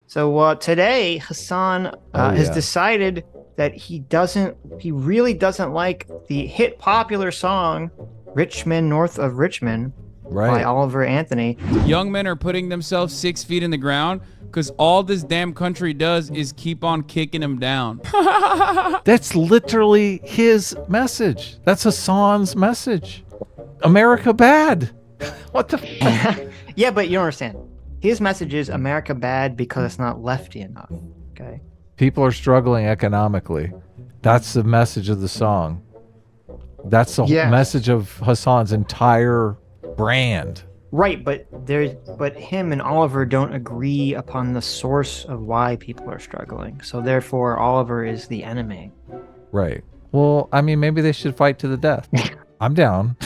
So today, Hassan Oh has yeah. decided that he really doesn't like the hit popular song Rich Men North of Richmond by Right. Oliver Anthony. Young men are putting themselves 6 feet in the ground because all this damn country does is keep on kicking them down. That's literally his message. That's Hassan's message. America bad. What the Yeah, but you don't understand. His message is America bad because it's not lefty enough. Okay. People are struggling economically. That's the message of the song. That's the Yes. message of Hassan's entire brand. Right, but him and Oliver don't agree upon the source of why people are struggling. So therefore Oliver is the enemy. Right. Well, I mean, maybe they should fight to the death. I'm down.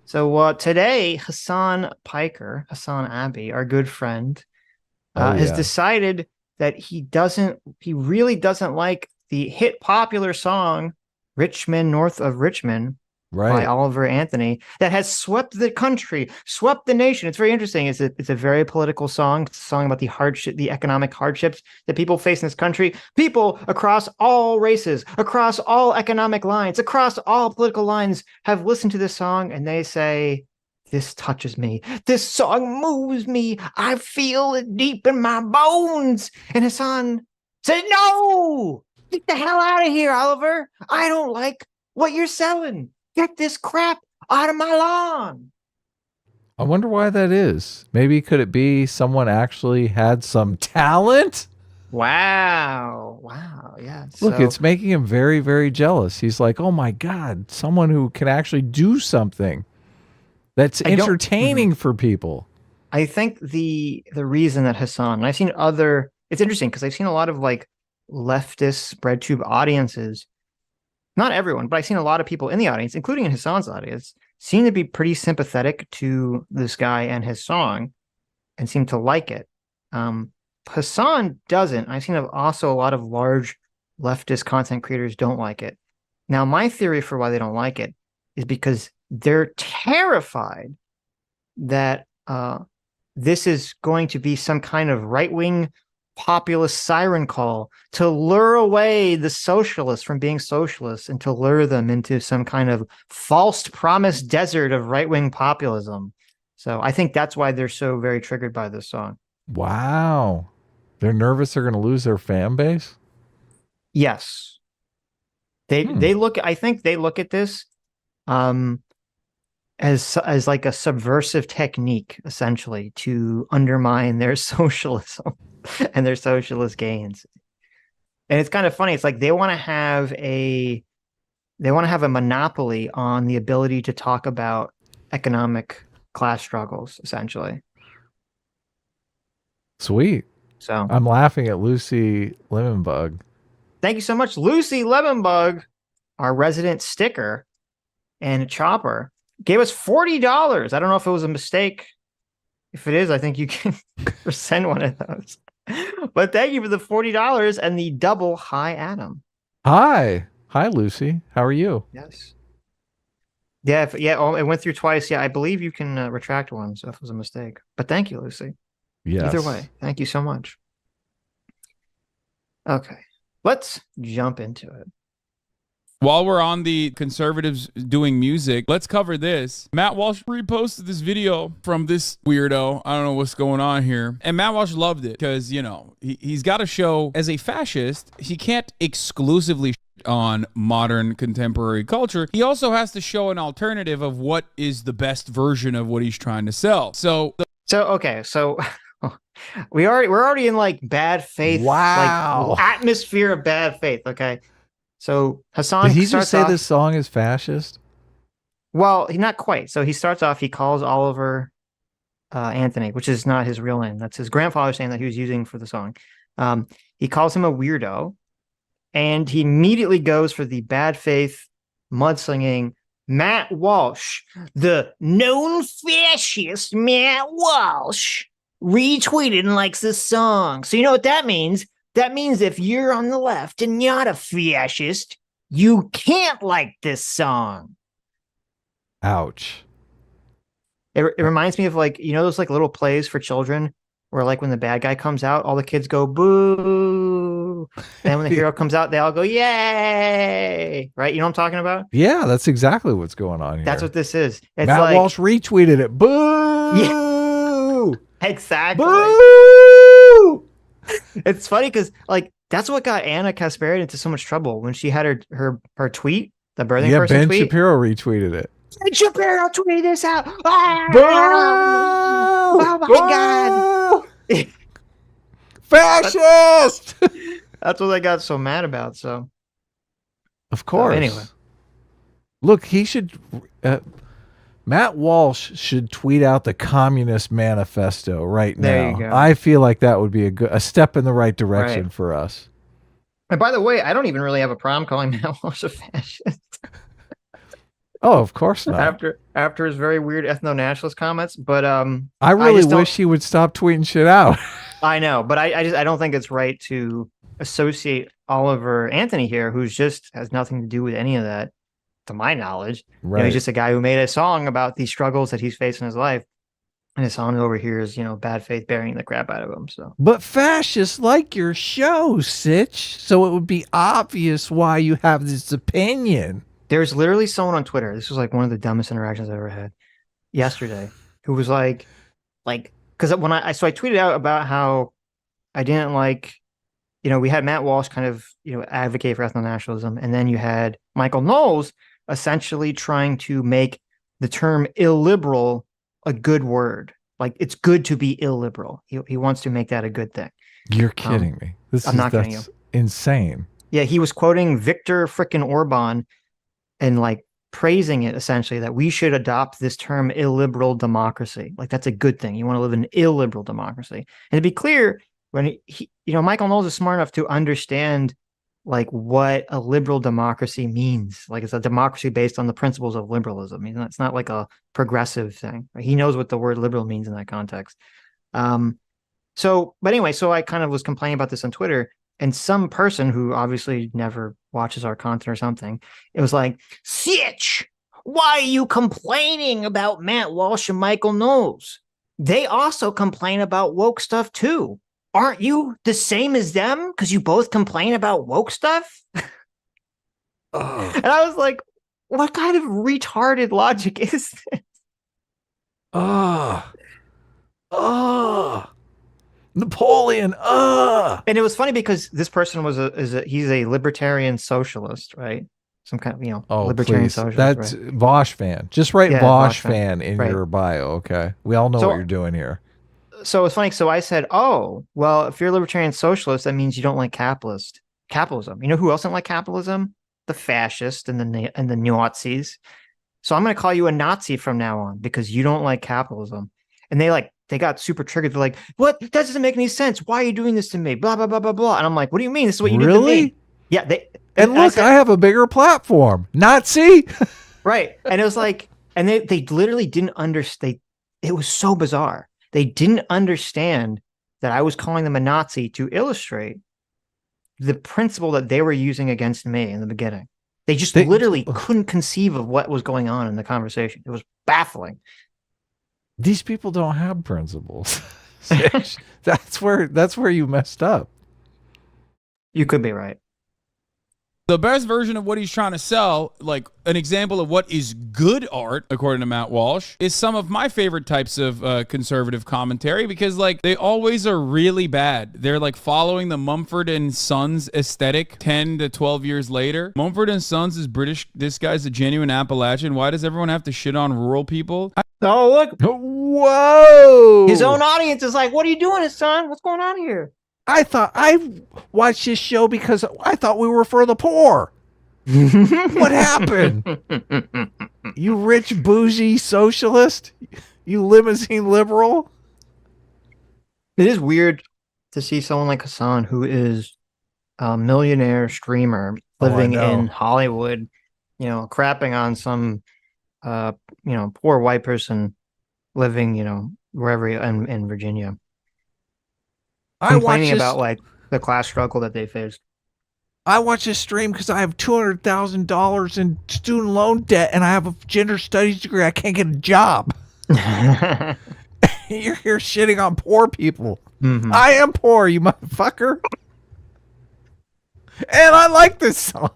So today, Hassan Abbey, our good friend, Oh has yeah. decided that he really doesn't like the hit popular song Rich Men North of Richmond by Right. Oliver Anthony that has swept the country, swept the nation. It's very interesting. It's a very political song. It's a song about the economic hardships that people face in this country. People across all races, across all economic lines, across all political lines have listened to this song and they say, this touches me. This song moves me. I feel it deep in my bones. And Hassan said, no, get the hell out of here, Oliver. I don't like what you're selling. Get this crap out of my lawn. I wonder why that is. Maybe could it be someone actually had some talent? Wow. Wow. Yeah. Look, So it's making him very, very jealous. He's like, oh my God, someone who can actually do something that's I don't. entertaining for people. I think the reason that Hassan, and I've seen other, it's interesting because I've seen a lot of like leftist bread tube audiences, not everyone, but I've seen a lot of people in the audience, including in Hassan's audience, seem to be pretty sympathetic to this guy and his song and seem to like it. Hassan doesn't. I've seen also a lot of large leftist content creators don't like it. Now, my theory for why they don't like it is because they're terrified that this is going to be some kind of right-wing populist siren call to lure away the socialists from being socialists and to lure them into some kind of false promised desert of right-wing populism. So I think that's why they're so very triggered by this song. Wow. They're nervous they're going to lose their fan base? Yes. They Hmm. they look I think they look at this um as like a subversive technique essentially to undermine their socialism and their socialist gains. And it's kind of funny. It's like they want to have a monopoly on the ability to talk about economic class struggles, essentially. Sweet. So I'm laughing at Lucy Lemonbug. thank you so much, Lucy Lemonbug, our resident sticker and chopper, gave us $40. I don't know if it was a mistake. If it is, I think you can send one of those. But thank you for the $40 and the double hi, Adam. Hi. Hi, Lucy. How are you? Yes. Yeah, it went through twice. Yeah, I believe you can retract one, so if it was a mistake. But thank you, Lucy. Either Yes. way, thank you so much. Okay, let's jump into it. While we're on the conservatives doing music, let's cover this. Matt Walsh reposted this video from this weirdo. I don't know what's going on here. And Matt Walsh loved it because, you know, he's got to show as a fascist, he can't exclusively on modern contemporary culture. He also has to show an alternative of what is the best version of what he's trying to sell. So we're already in like bad faith, Wow. like atmosphere of bad faith. Okay, so Hassan Did he just starts say off. this song is fascist? Well, he not quite. So he starts off. He calls Oliver Anthony, which is not his real name. That's his grandfather's name that he was using for the song. He calls him a weirdo, and he immediately goes for the bad faith mudslinging Matt Walsh, the known fascist Matt Walsh, retweeted and likes this song. So you know what that means? That means if you're on the left and not a fascist, you can't like this song. Ouch. It reminds me of like, you know, those like little plays for children where like when the bad guy comes out, all the kids go boo. And when the hero comes out, they all go yay. Right? You know what I'm talking about? Yeah, that's exactly what's going on here. That's what this is. It's Matt like Walsh retweeted it. Boo! Yeah, exactly. Boo! It's funny because like that's what got Anna Kasparian into so much trouble when she had her tweet, the birthing Yeah, person Ben tweet. Shapiro retweeted it. Ben Shapiro tweeted this out. Ah! Boo! Oh my God. Fascist! That's what I got so mad about. So Of course. anyway. Look, he should. Matt Walsh should tweet out the Communist Manifesto right now. There you go. I feel like that would be a step in the right direction for us. And by the way, I don't even really have a problem calling Matt Walsh a fascist. Oh, of course not. After his very weird ethno-nationalist comments, but I really just wish he would stop tweeting shit out. I know, but I don't think it's right to associate Oliver Anthony here, who's just has nothing to do with any of that, to my knowledge. Right. You know, he's just a guy who made a song about these struggles that he's faced in his life, and his song over here is, you know, bad faith burying the crap out of him. So, But fascists like your show, Sitch, so it would be obvious why you have this opinion. there's literally someone on Twitter. This was like one of the dumbest interactions I've ever had yesterday, who was like, because when I tweeted out about how I didn't like, you know, we had Matt Walsh kind of, you know, advocate for ethno-nationalism, and then you had Michael Knowles essentially trying to make the term illiberal a good word. Like, it's good to be illiberal. He wants to make that a good thing. You're kidding me. I'm not kidding you. Insane. Yeah, he was quoting Viktor frickin' Orban and like praising it essentially, that we should adopt this term illiberal democracy. Like, that's a good thing. You want to live in an illiberal democracy. And to be clear, when he, you know, Michael Knowles is smart enough to understand like what a liberal democracy means. Like, it's a democracy based on the principles of liberalism. I mean, it's not like a progressive thing. He knows what the word liberal means in that context. But anyway, so I kind of was complaining about this on Twitter, and some person who obviously never watches our content or something, it was like, Sitch, why are you complaining about Matt Walsh and Michael Knowles? They also complain about woke stuff too. Aren't you the same as them? Because you both complain about woke stuff? And I was like, what kind of retarded logic is this? Napoleon. And it was funny because this person was he's a libertarian socialist, right? Some kind of, you know, libertarian socialist. That's right? Vosh fan. Just write Yeah, Vosh Vosh fan. fan in Right. your bio, okay? We all know So- what you're doing here. So it's funny. So I said, oh, well, if you're a libertarian socialist, that means you don't like capitalism. You know who else don't like capitalism? The fascists and the Nazis. So I'm going to call you a Nazi from now on because you don't like capitalism. And they got super triggered. They're like, what? That doesn't make any sense. Why are you doing this to me? Blah, blah, blah, blah, blah. And I'm like, what do you mean? This is what you did to me. Yeah. And look, I have a bigger platform. Nazi. Right. And it was like, and they literally didn't understand. It was so bizarre. They didn't understand that I was calling them a Nazi to illustrate the principle that they were using against me in the beginning. They just literally couldn't conceive of what was going on in the conversation. It was baffling. These people don't have principles. That's where you messed up. You could be right. The best version of what he's trying to sell, like an example of what is good art, according to Matt Walsh, is some of my favorite types of conservative commentary, because like they always are really bad. They're like following the Mumford and Sons aesthetic 10 to 12 years later. Mumford and Sons is British. This guy's a genuine Appalachian. Why does everyone have to shit on rural people? Oh, look. Whoa. His own audience is like, what are you doing, son? What's going on here? I watched this show because I thought we were for the poor. What happened? You rich, bougie socialist? You limousine liberal? It is weird to see someone like Hassan, who is a millionaire streamer living in Hollywood, you know, crapping on some, you know, poor white person living, you know, wherever in Virginia. Complaining about like the class struggle that they faced. I watch this stream because I have $200,000 in student loan debt and I have a gender studies degree. I can't get a job. You're here shitting on poor people. Mhm. I am poor, you motherfucker. And I like this song.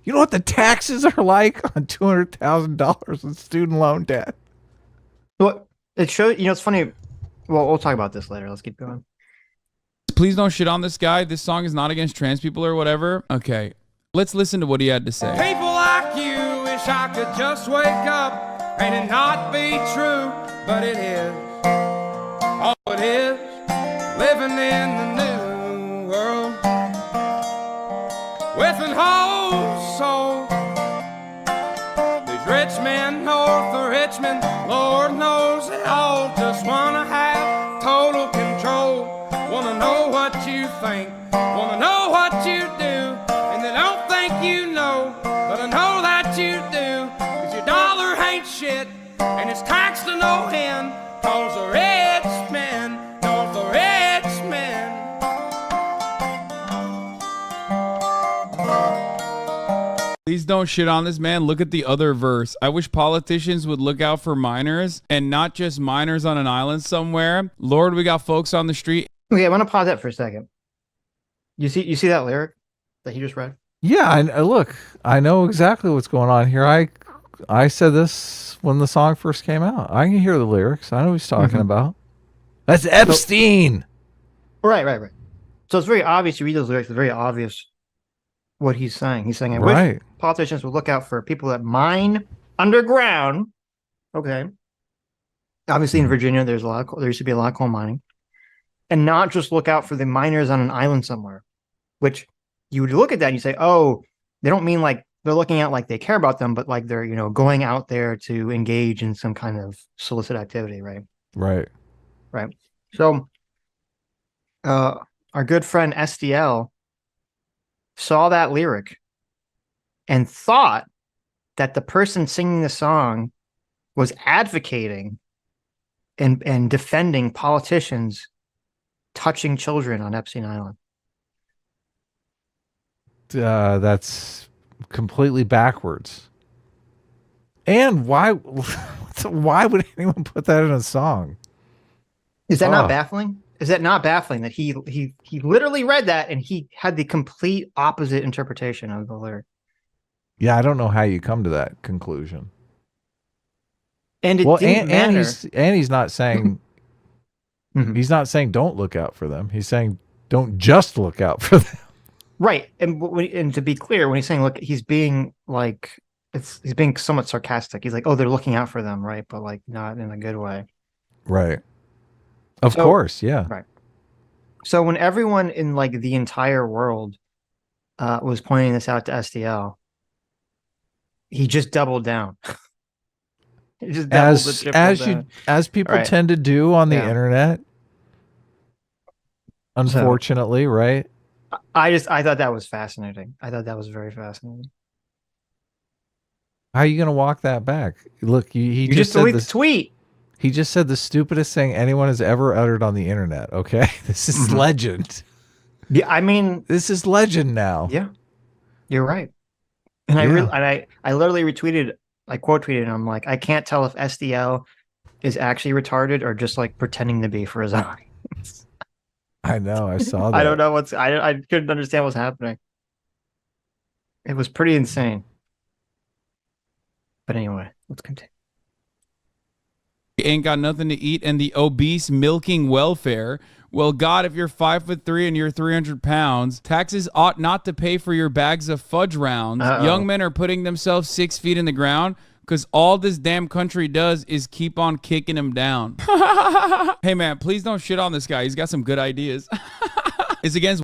You know what the taxes are like on $200,000 in student loan debt? Well, it shows, it's funny. Well, we'll talk about this later. Let's keep going. Please don't shit on this guy. This song is not against trans people or whatever. Okay, let's listen to what he had to say. People like you wish I could just wake up and it not be true, but it is. Oh, it is. Living in the new world with an whole soul. These rich men north of Richmond, Lord knows they all just wanna have total control. Wanna know what you think, wanna know what you do, and they don't think you know, but I know that you do, 'cause your dollar ain't shit, and it's taxed to no end, 'cause the rich men, know the rich men. Please don't shit on this man. Look at the other verse. I wish politicians would look out for minors and not just minors on an island somewhere. Lord, we got folks on the street. Okay, I want to pause that for a second. You see that lyric that he just read? Yeah, look, I know exactly what's going on here. I said this when the song first came out. I can hear the lyrics. I know what he's talking about. That's Epstein. Right. So it's very obvious. You read those lyrics, it's very obvious what he's saying. He's saying, I Right. wish politicians would look out for people that mine underground. Okay. Obviously, in Virginia, there used to be a lot of coal mining. And not just look out for the miners on an island somewhere, which you would look at that and you say, oh, they don't mean like they're looking out like they care about them, but like they're, going out there to engage in some kind of solicit activity, right? Right. Right. So our good friend SDL saw that lyric and thought that the person singing the song was advocating and defending politicians touching children on Epstein Island. That's completely backwards. And why would anyone put that in a song? Is that not baffling? Is that not baffling that he literally read that and he had the complete opposite interpretation of the lyric? Yeah, I don't know how you come to that conclusion. And it didn't matter. And he's not saying Mhm. he's not saying don't look out for them. He's saying don't just look out for them. Right. And to be clear, when he's saying, look, he's being he's being somewhat sarcastic. He's like, oh, they're looking out for them, right? But like not in a good way. Right. Of course, yeah. Right. So when everyone in like the entire world was pointing this out to SDL, he just doubled down. He just doubled as people Right. tend to do on the Yeah. internet. Unfortunately, right? I thought that was fascinating. I thought that was very fascinating. How are you going to walk that back? Look, he You just just said delete the this. tweet. He just said the stupidest thing anyone has ever uttered on the internet. Okay, this is legend. Yeah, I mean, This is legend now. yeah, you're right. And Yeah. I literally retweeted, I quote tweeted, and I'm like, I can't tell if SDL is actually retarded or just like pretending to be for his audience. I know. I saw that. I don't know I couldn't understand what's happening. It was pretty insane. But anyway, let's continue. Ain't got nothing to eat and the obese milking welfare. Well, God, if you're 5'3" and you're 300 pounds, taxes ought not to pay for your bags of fudge rounds. Uh-oh. Young men are putting themselves 6 feet in the ground because all this damn country does is keep on kicking them down. Hey, man, please don't shit on this guy. He's got some good ideas. It's against...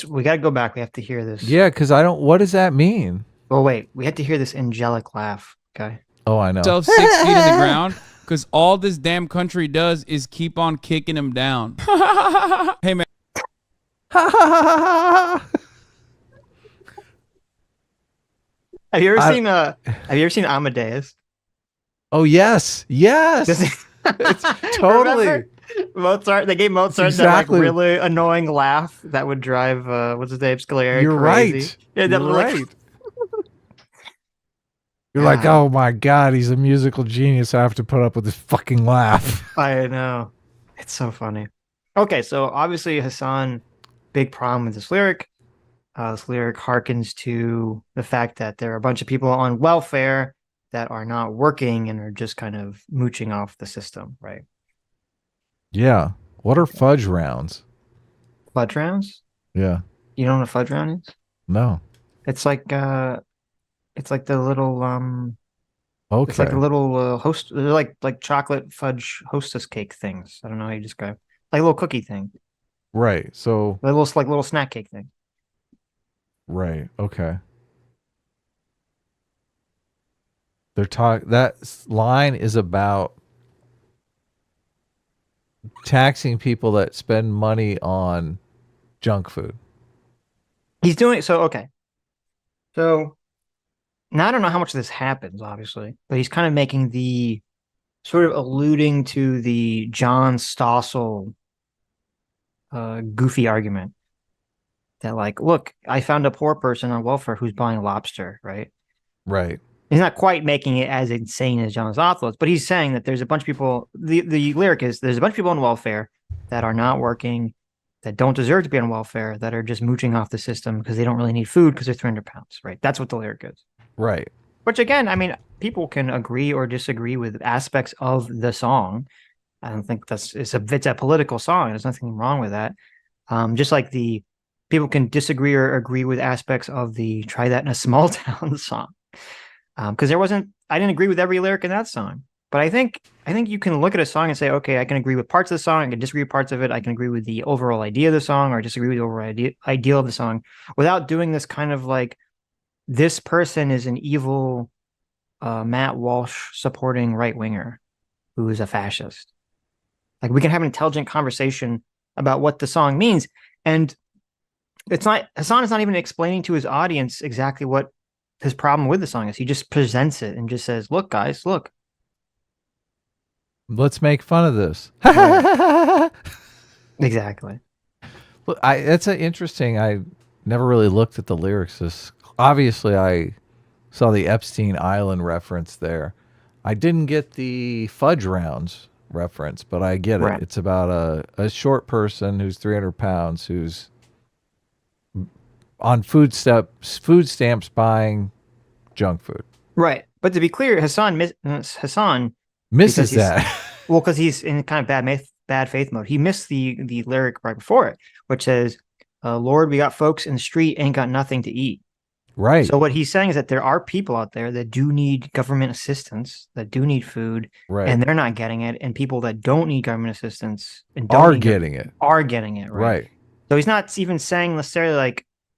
We got to go back. We have to hear this. Yeah, because I don't. What does that mean? Well, wait. We had to hear this angelic laugh. Okay. Oh, I know. Himself 6 feet in the ground because all this damn country does is keep on kicking him down. Hey, man. Have you ever seen Amadeus? Oh yes, yes. It's totally. Remember Mozart. They gave Mozart Exactly. that like really annoying laugh that would drive what's his name, Scaleri. You're crazy. right. Yeah, that You're was like- right. You're like, God, oh my God, he's a musical genius. I have to put up with this fucking laugh. I know. It's so funny. Okay, so obviously Hassan, big problem with this lyric. This lyric harkens to the fact that there are a bunch of people on welfare that are not working and are just kind of mooching off the system, right? Yeah. What are fudge rounds? Fudge rounds? Yeah. You know what a fudge round is? No. It's like it's like the little it's like Okay. the little host they're like chocolate fudge hostess cake things. I don't know how you describe. Like a little cookie thing. Right. So, Like little snack cake thing. right. Okay. They're talking, that line is about taxing people that spend money on junk food. He's doing so okay. So now I don't know how much of this happens, obviously, but he's kind of making the sort of alluding to the John Stossel goofy argument that like, look, I found a poor person on welfare who's buying lobster, right? Right. He's not quite making it as insane as John Stossel is, but he's saying that there's a bunch of people. The lyric is there's a bunch of people on welfare that are not working, that don't deserve to be on welfare, that are just mooching off the system because they don't really need food because they're 300 pounds, right? That's what the lyric is. Right. Which again, I mean, people can agree or disagree with aspects of the song. I don't think it's a political song. There's nothing wrong with that. Just like the people can disagree or agree with aspects of the "Try That in a Small Town" song. Because I didn't agree with every lyric in that song. But I think you can look at a song and say, okay, I can agree with parts of the song, I can disagree with parts of it, I can agree with the overall idea of the song, or disagree with the overall idea of the song, without doing this kind of like, this person is an evil Matt Walsh supporting right winger who is a fascist. Like, we can have an intelligent conversation about what the song means, and Hassan is not even explaining to his audience exactly what his problem with the song is. He just presents it and just says, "Look, guys, look." Let's make fun of this. Exactly. Look, that's an interesting. I never really looked at the lyrics. Obviously, I saw the Epstein Island reference there. I didn't get the fudge rounds reference, but I get it. Right. It's about a short person who's 300 pounds who's on food stamps buying junk food. Right. But to be clear, Hassan Misses because that. well, because he's in kind of bad faith mode. He missed the lyric right before it, which says, "Lord, we got folks in the street ain't got nothing to eat." Right. So what he's saying is that there are people out there that do need government assistance, that do need food, Right. and they're not getting it, and people that don't need government assistance and Are getting it. are getting it, right? Right. So he's not even saying necessarily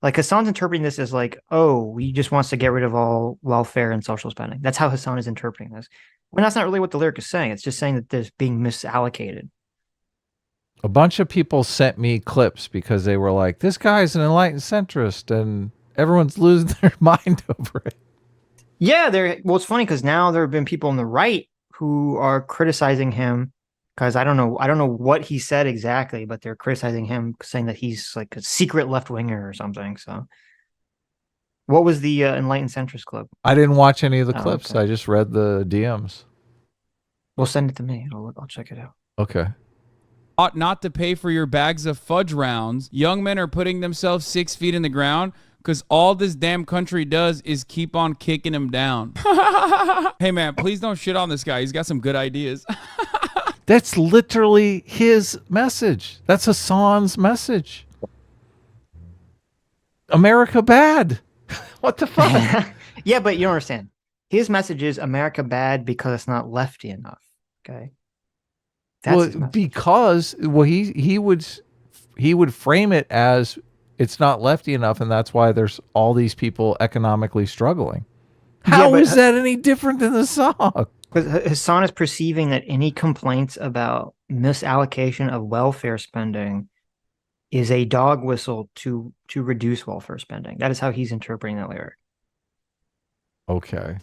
like Hassan's interpreting this as like, oh, he just wants to get rid of all welfare and social spending. That's how Hassan is interpreting this. When that's not really what the lyric is saying. It's just saying that there's being misallocated. A bunch of people sent me clips because they were like, this guy's an enlightened centrist and everyone's losing their mind over it. Yeah, well, it's funny because now there have been people on the right who are criticizing him because I don't know what he said exactly, but they're criticizing him, saying that he's like a secret left winger or something. So, what was the Enlightened Centrist Club? I didn't watch any of the clips. Okay. I just read the DMs. Well, send it to me. I'll check it out. Okay. Ought not to pay for your bags of fudge rounds. Young men are putting themselves 6 feet in the ground because all this damn country does is keep on kicking him down. Hey, man, please don't shit on this guy. He's got some good ideas. That's literally his message. That's Hassan's message. America bad. What the fuck? Yeah, but you don't understand. His message is America bad because it's not lefty enough. Okay. That's his message. Because he would frame it as it's not lefty enough, and that's why there's all these people economically struggling. How is that any different than the song? Because Hassan is perceiving that any complaints about misallocation of welfare spending is a dog whistle to reduce welfare spending. That is how he's interpreting that lyric. Okay.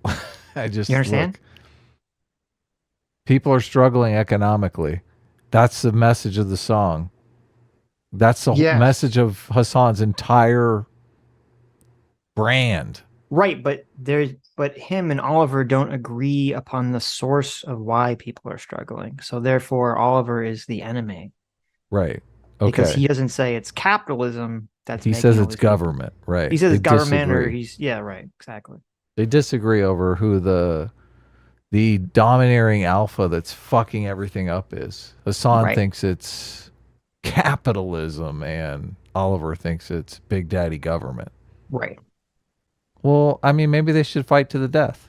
You understand? Look, people are struggling economically. That's the message of the song. That's the message of Hassan's entire brand. Right, but him and Oliver don't agree upon the source of why people are struggling. So therefore Oliver is the enemy. Right. Because Okay. he doesn't say it's capitalism that's He making says all it's these people- government. Right. He says it's They government or disagree. yeah, right, exactly. They disagree over who the domineering alpha that's fucking everything up is. Hassan Right. thinks it's capitalism and Oliver thinks it's Big Daddy government. Right. Well, I mean, maybe they should fight to the death.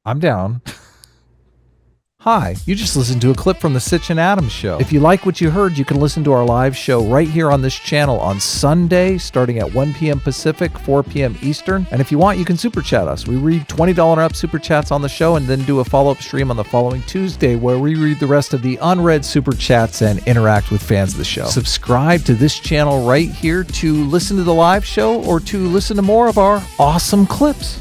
I'm down. Hi, you just listened to a clip from the Sitch and Adams show. If you like what you heard, you can listen to our live show right here on this channel on Sunday, starting at 1 p.m. Pacific, 4 p.m. Eastern. And if you want, you can super chat us. We read $20 and up super chats on the show and then do a follow-up stream on the following Tuesday where we read the rest of the unread super chats and interact with fans of the show. Subscribe to this channel right here to listen to the live show or to listen to more of our awesome clips.